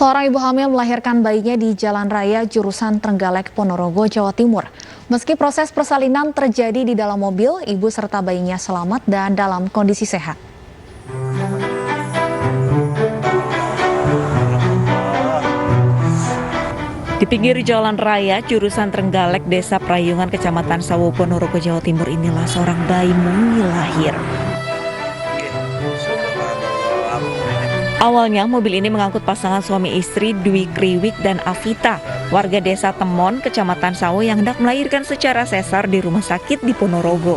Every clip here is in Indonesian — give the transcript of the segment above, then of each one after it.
Seorang ibu hamil melahirkan bayinya di Jalan Raya jurusan Trenggalek, Ponorogo, Jawa Timur. Meski proses persalinan terjadi di dalam mobil, ibu serta bayinya selamat dan dalam kondisi sehat. Di pinggir jalan raya jurusan Trenggalek, Desa Prayungan, Kecamatan Sawo, Ponorogo, Jawa Timur inilah seorang bayi mungil lahir. Awalnya mobil ini mengangkut pasangan suami istri Dwi Kriwik dan Avita, warga Desa Temon, Kecamatan Sawo yang hendak melahirkan secara sesar di rumah sakit di Ponorogo.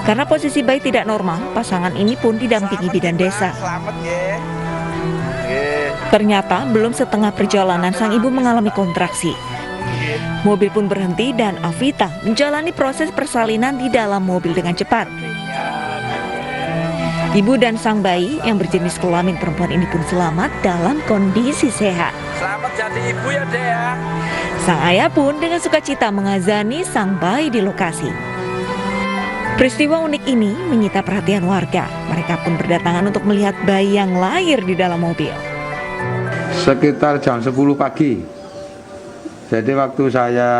Karena posisi bayi tidak normal, pasangan ini pun didampingi bidan desa. Ternyata belum setengah perjalanan sang ibu mengalami kontraksi. Mobil pun berhenti dan Avita menjalani proses persalinan di dalam mobil dengan cepat. Ibu dan sang bayi yang berjenis kelamin perempuan ini pun selamat dalam kondisi sehat. Selamat jadi ibu ya, Dek ya. Sang ayah pun dengan sukacita mengazani sang bayi di lokasi. Peristiwa unik ini menyita perhatian warga. Mereka pun berdatangan untuk melihat bayi yang lahir di dalam mobil. Sekitar jam 10 pagi. Jadi waktu saya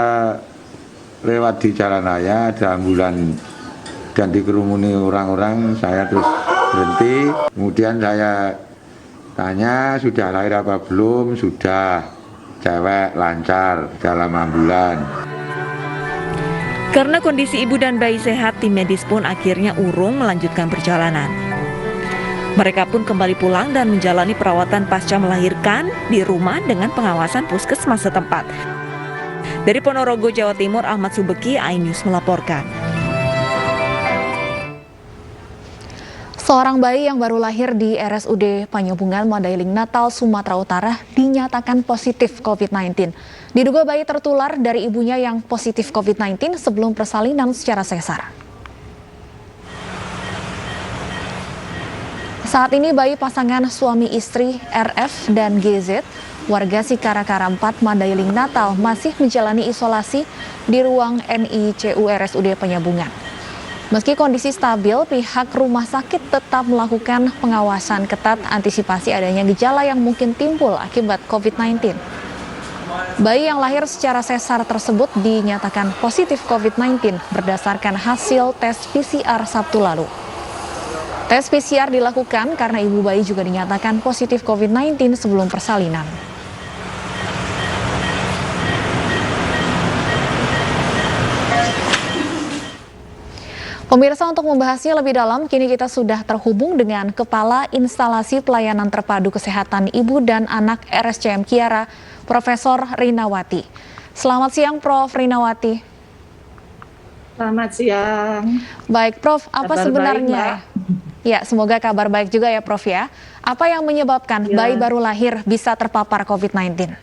lewat di jalan raya ada ambulan dan dikerumuni orang-orang, saya terus berhenti. Kemudian saya tanya, sudah lahir apa belum? Sudah, cewek lancar dalam ambulan. Karena kondisi ibu dan bayi sehat, tim medis pun akhirnya urung melanjutkan perjalanan. Mereka pun kembali pulang dan menjalani perawatan pasca melahirkan di rumah dengan pengawasan puskesmas setempat. Dari Ponorogo, Jawa Timur, Ahmad Subeki, iNews melaporkan. Seorang bayi yang baru lahir di RSUD Panyobungan, Mandailing, Natal, Sumatera Utara dinyatakan positif COVID-19. Diduga bayi tertular dari ibunya yang positif COVID-19 sebelum persalinan secara sesar. Saat ini bayi pasangan suami istri RF dan GZ, warga Sikarakara 4, Mandailing, Natal, masih menjalani isolasi di ruang NICU RSUD Panyabungan. Meski kondisi stabil, pihak rumah sakit tetap melakukan pengawasan ketat antisipasi adanya gejala yang mungkin timbul akibat COVID-19. Bayi yang lahir secara sesar tersebut dinyatakan positif COVID-19 berdasarkan hasil tes PCR Sabtu lalu. Tes PCR dilakukan karena ibu bayi juga dinyatakan positif COVID-19 sebelum persalinan. Pemirsa, untuk membahasnya lebih dalam, kini kita sudah terhubung dengan Kepala Instalasi Pelayanan Terpadu Kesehatan Ibu dan Anak RSCM Kiara, Profesor Rinawati. Selamat siang, Prof. Rinawati. Selamat siang. Baik, Prof, apa Kabar sebenarnya? Baik, ya, semoga kabar baik juga ya, Prof ya. Apa yang menyebabkan bayi baru lahir bisa terpapar COVID-19?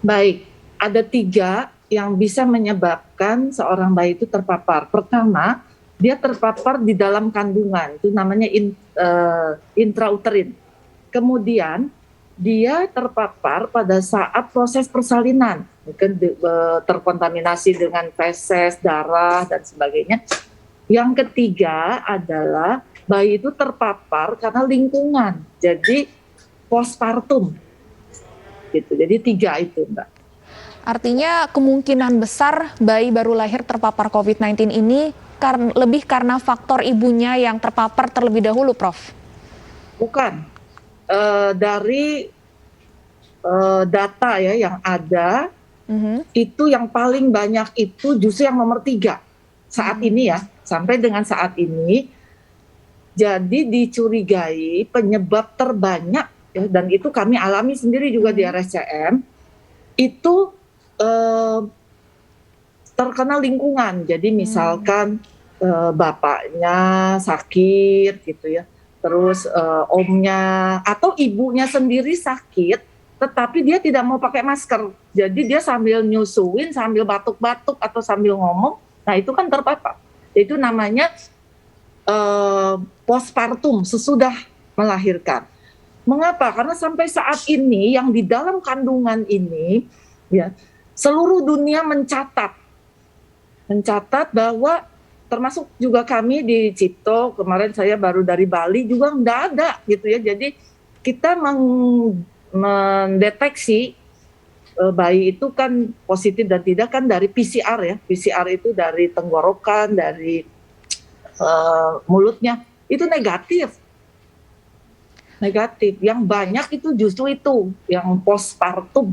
Baik, ada 3 yang bisa menyebabkan seorang bayi itu terpapar. Pertama, dia terpapar di dalam kandungan, itu namanya intrauterin. Kemudian, dia terpapar pada saat proses persalinan, mungkin terkontaminasi dengan feses, darah, dan sebagainya. Yang ketiga adalah bayi itu terpapar karena lingkungan, jadi postpartum. Gitu. Jadi 3 itu, Mbak. Artinya kemungkinan besar bayi baru lahir terpapar COVID-19 ini lebih karena faktor ibunya yang terpapar terlebih dahulu, Prof? Bukan. Dari data ya yang ada, itu yang paling banyak itu justru yang nomor 3 saat ini ya, sampai dengan saat ini. Jadi dicurigai penyebab terbanyak ya, dan itu kami alami sendiri juga di RSCM, itu terkena lingkungan. Jadi misalkan bapaknya sakit gitu ya, terus omnya atau ibunya sendiri sakit, tetapi dia tidak mau pakai masker. Jadi dia sambil nyusuin, sambil batuk-batuk atau sambil ngomong, nah itu kan terpapar. Itu namanya postpartum, sesudah melahirkan. Mengapa? Karena sampai saat ini yang di dalam kandungan ini ya, seluruh dunia mencatat bahwa termasuk juga kami di Cipto, kemarin saya baru dari Bali juga nggak ada gitu ya. Jadi kita mendeteksi bayi itu kan positif dan tidak kan dari PCR ya. PCR itu dari tenggorokan, dari mulutnya itu negatif. Yang banyak itu justru itu yang postpartum,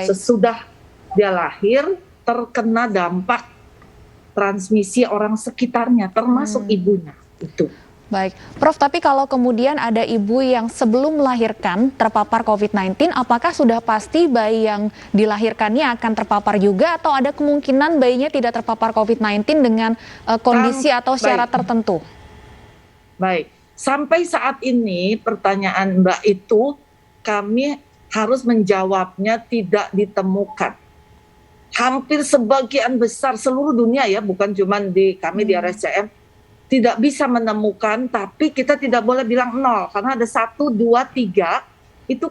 sesudah dia lahir terkena dampak transmisi orang sekitarnya termasuk ibunya itu. Baik, Prof, tapi kalau kemudian ada ibu yang sebelum melahirkan terpapar COVID-19, apakah sudah pasti bayi yang dilahirkannya akan terpapar juga atau ada kemungkinan bayinya tidak terpapar COVID-19 dengan kondisi atau syarat tertentu? Baik, sampai saat ini pertanyaan Mbak itu kami harus menjawabnya tidak ditemukan. Hampir sebagian besar seluruh dunia ya, bukan cuma di kami di RSCM, tidak bisa menemukan, tapi kita tidak boleh bilang nol, karena ada 1, 2, 3, itu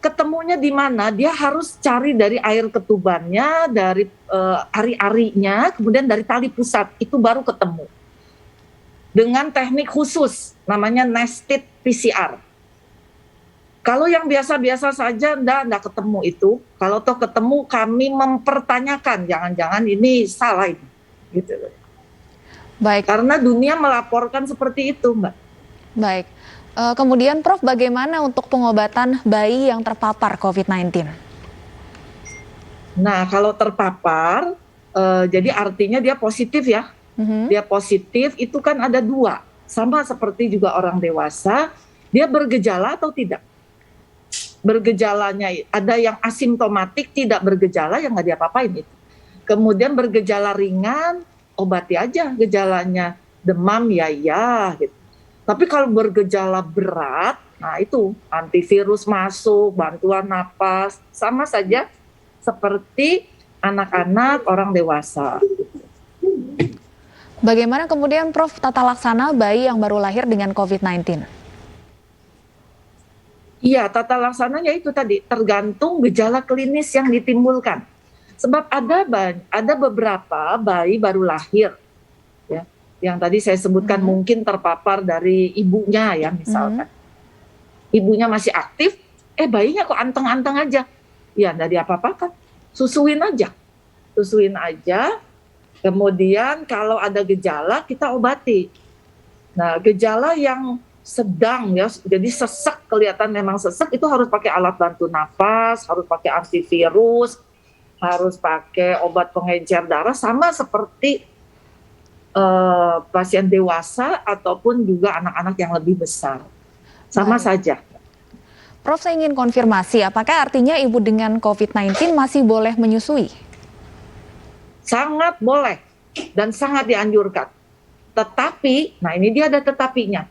ketemunya di mana, dia harus cari dari air ketubannya, dari ari-arinya, kemudian dari tali pusat, itu baru ketemu. Dengan teknik khusus, namanya nested PCR. Kalau yang biasa-biasa saja, enggak ketemu itu. Kalau toh ketemu, kami mempertanyakan, jangan-jangan ini salah ini. Gitu loh. Baik. Karena dunia melaporkan seperti itu, Mbak. Baik. Kemudian Prof, bagaimana untuk pengobatan bayi yang terpapar COVID-19? Nah, kalau terpapar, jadi artinya dia positif ya. Dia positif, itu kan ada 2. Sama seperti juga orang dewasa, dia bergejala atau tidak? Bergejalanya, ada yang asimptomatik, tidak bergejala, yang nggak diapa-apain itu. Kemudian bergejala ringan, obati aja gejalanya, demam ya gitu. Tapi kalau bergejala berat, nah itu antivirus masuk, bantuan napas, sama saja seperti anak-anak, orang dewasa. Bagaimana kemudian Prof tata laksana bayi yang baru lahir dengan COVID-19? Iya, tata laksananya itu tadi tergantung gejala klinis yang ditimbulkan. Sebab ada beberapa bayi baru lahir, ya, yang tadi saya sebutkan mungkin terpapar dari ibunya ya misalkan. Ibunya masih aktif, bayinya kok anteng-anteng aja. Ya, nggak diapa-apakan, susuin aja. Kemudian kalau ada gejala kita obati. Nah, gejala yang sedang ya, jadi sesek, kelihatan memang sesek, itu harus pakai alat bantu nafas, harus pakai antivirus, harus pakai obat pengencer darah, sama seperti pasien dewasa ataupun juga anak-anak yang lebih besar. Sama saja. Prof, saya ingin konfirmasi, apakah artinya ibu dengan COVID-19 masih boleh menyusui? Sangat boleh dan sangat dianjurkan. Tetapi, nah ini dia ada tetapinya.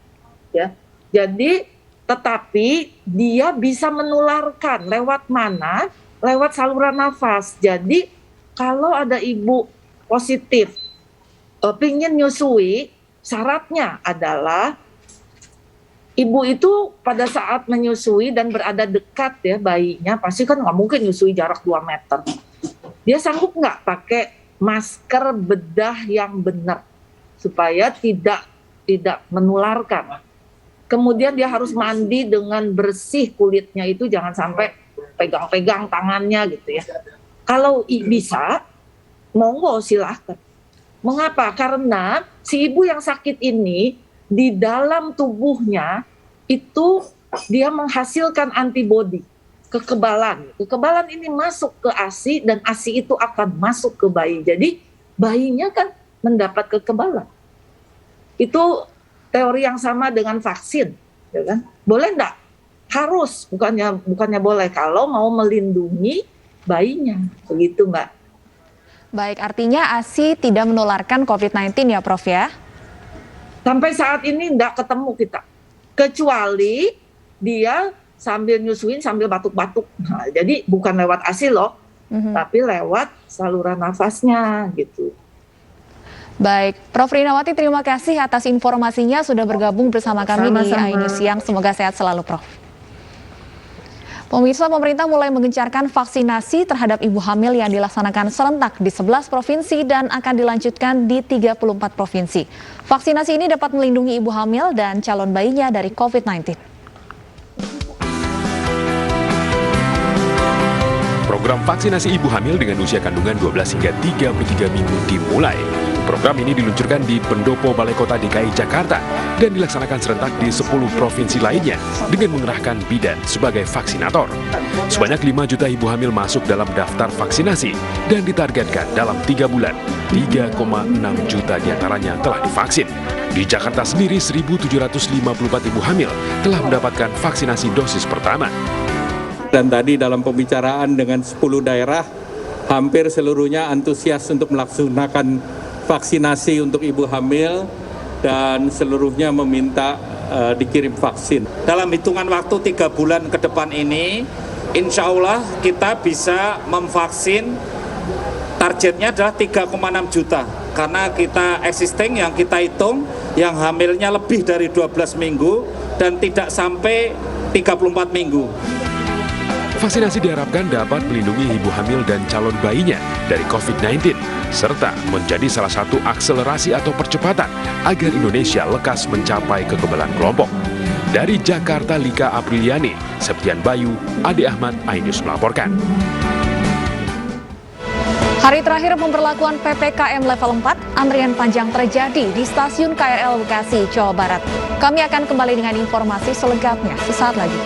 Ya. Jadi, tetapi dia bisa menularkan lewat mana? Lewat saluran nafas. Jadi kalau ada ibu positif pingin nyusui, syaratnya adalah ibu itu pada saat menyusui dan berada dekat ya bayinya, pasti kan nggak mungkin nyusui jarak 2 meter. Dia sanggup nggak pakai masker bedah yang benar supaya tidak menularkan. Kemudian dia harus mandi dengan bersih kulitnya, itu jangan sampai pegang-pegang tangannya gitu ya. Kalau bisa, monggo silahkan. Mengapa? Karena si ibu yang sakit ini di dalam tubuhnya itu dia menghasilkan antibodi, kekebalan. Kekebalan ini masuk ke ASI dan ASI itu akan masuk ke bayi. Jadi bayinya kan mendapat kekebalan. Itu teori yang sama dengan vaksin, ya kan? Boleh enggak? Harus, bukannya boleh, kalau mau melindungi bayinya, begitu Mbak. Baik, artinya ASI tidak menularkan COVID-19 ya Prof ya? Sampai saat ini enggak ketemu kita, kecuali dia sambil nyusuin sambil batuk-batuk. Nah, jadi bukan lewat ASI loh, tapi lewat saluran nafasnya gitu. Baik, Prof Rinawati, terima kasih atas informasinya sudah bergabung bersama kami di iNews Siang. Semoga sehat selalu Prof. Pemirsa, pemerintah mulai mengencarkan vaksinasi terhadap ibu hamil yang dilaksanakan serentak di 11 provinsi dan akan dilanjutkan di 34 provinsi. Vaksinasi ini dapat melindungi ibu hamil dan calon bayinya dari COVID-19. program vaksinasi ibu hamil dengan usia kandungan 12 hingga 33 minggu dimulai. Program ini diluncurkan di Pendopo Balai Kota DKI Jakarta dan dilaksanakan serentak di 10 provinsi lainnya dengan mengerahkan bidan sebagai vaksinator. Sebanyak 5 juta ibu hamil masuk dalam daftar vaksinasi dan ditargetkan dalam 3 bulan, 3,6 juta diantaranya telah divaksin. Di Jakarta sendiri, 1.754 ibu hamil telah mendapatkan vaksinasi dosis pertama. Dan tadi dalam pembicaraan dengan 10 daerah, hampir seluruhnya antusias untuk melaksanakan vaksinasi untuk ibu hamil dan seluruhnya meminta dikirim vaksin. Dalam hitungan waktu 3 bulan ke depan ini, insya Allah kita bisa memvaksin, targetnya adalah 3,6 juta. Karena kita existing yang kita hitung, yang hamilnya lebih dari 12 minggu dan tidak sampai 34 minggu. Vaksinasi diharapkan dapat melindungi ibu hamil dan calon bayinya dari COVID-19, serta menjadi salah satu akselerasi atau percepatan agar Indonesia lekas mencapai kekebalan kelompok. Dari Jakarta, Lika Apriliani, Septian Bayu, Ade Ahmad, iNews melaporkan. Hari terakhir pemberlakuan PPKM level 4, antrian panjang terjadi di stasiun KRL Bekasi, Jawa Barat. Kami akan kembali dengan informasi selengkapnya sesaat lagi.